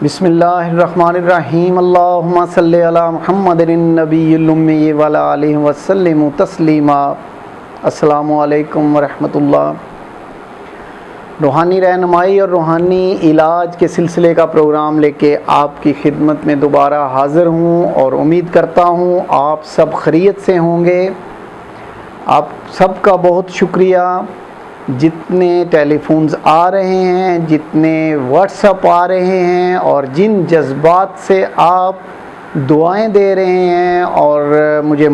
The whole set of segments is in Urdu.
بسم اللہ الرحمن الرحیم اللہم صلی علی محمد النبی الامی وعلی آلہ وسلم تسلیما۔ السلام علیکم ورحمۃ اللہ۔ روحانی رہنمائی اور روحانی علاج کے سلسلے کا پروگرام لے کے آپ کی خدمت میں دوبارہ حاضر ہوں، اور امید کرتا ہوں آپ سب خیریت سے ہوں گے۔ آپ سب کا بہت شکریہ، جتنے ٹیلی فونز آ رہے ہیں، جتنے واٹس اپ آ رہے ہیں، اور جن جذبات سے آپ دعائیں دے رہے ہیں اور مجھے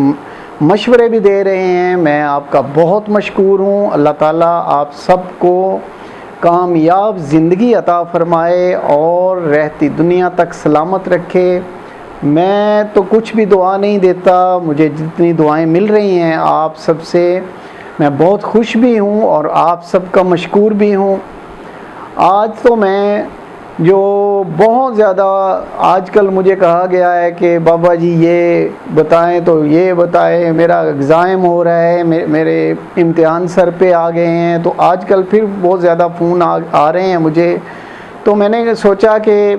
مشورے بھی دے رہے ہیں، میں آپ کا بہت مشکور ہوں۔ اللہ تعالیٰ آپ سب کو کامیاب زندگی عطا فرمائے اور رہتی دنیا تک سلامت رکھے۔ میں تو کچھ بھی دعا نہیں دیتا، مجھے جتنی دعائیں مل رہی ہیں آپ سب سے میں بہت خوش بھی ہوں اور آپ سب کا مشکور بھی ہوں۔ آج تو میں جو بہت زیادہ آج کل مجھے کہا گیا ہے کہ بابا جی یہ بتائیں تو یہ بتائیں، میرا ایگزام ہو رہا ہے، میرے امتحان سر پہ آ گئے ہیں، تو آج کل پھر بہت زیادہ فون آ رہے ہیں مجھے۔ تو میں نے سوچا کہ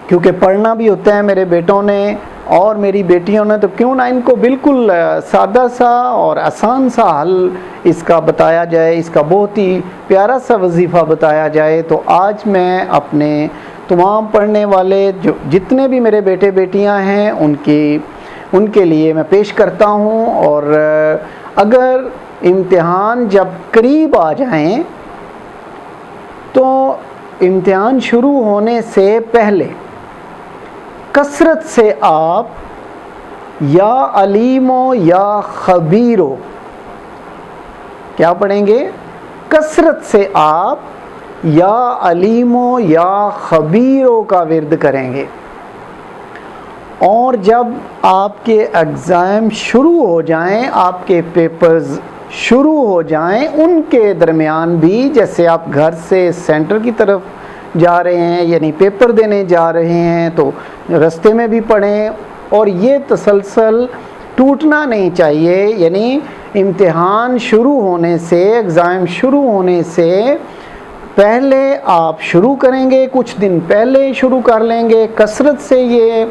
کیونکہ پڑھنا بھی ہوتا ہے میرے بیٹوں نے اور میری بیٹیوں نے، تو کیوں نہ ان کو بالکل سادہ سا اور آسان سا حل اس کا بتایا جائے، اس کا بہت ہی پیارا سا وظیفہ بتایا جائے۔ تو آج میں اپنے تمام پڑھنے والے جتنے بھی میرے بیٹے بیٹیاں ہیں ان کے لیے میں پیش کرتا ہوں۔ اور اگر امتحان جب قریب آ جائیں تو امتحان شروع ہونے سے پہلے کثرت سے آپ یا علیمو یا خبیرو کیا پڑھیں گے؟ کثرت سے آپ یا علیمو یا خبیرو کا ورد کریں گے، اور جب آپ کے ایگزام شروع ہو جائیں، آپ کے پیپرز شروع ہو جائیں، ان کے درمیان بھی جیسے آپ گھر سے سینٹر کی طرف جا رہے ہیں، یعنی پیپر دینے جا رہے ہیں، تو رستے میں بھی پڑھیں، اور یہ تسلسل ٹوٹنا نہیں چاہیے۔ یعنی امتحان شروع ہونے سے، ایگزام شروع ہونے سے پہلے آپ شروع کریں گے، کچھ دن پہلے شروع کر لیں گے، کثرت سے یہ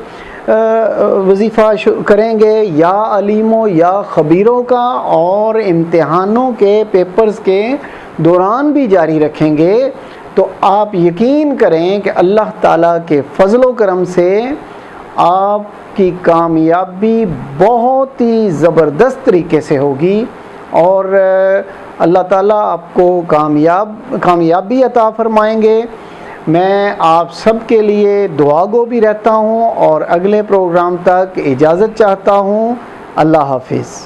وظیفہ کریں گے یا علیموں یا خبیروں کا، اور امتحانوں کے پیپرز کے دوران بھی جاری رکھیں گے، تو آپ یقین کریں کہ اللہ تعالیٰ کے فضل و کرم سے آپ کی کامیابی بہت ہی زبردست طریقے سے ہوگی، اور اللہ تعالیٰ آپ کو کامیابی عطا فرمائیں گے۔ میں آپ سب کے لیے دعا گو بھی رہتا ہوں، اور اگلے پروگرام تک اجازت چاہتا ہوں۔ اللہ حافظ۔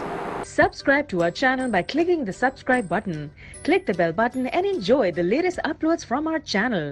Subscribe to our channel by clicking the subscribe button. Click the bell button and enjoy the latest uploads from our channel.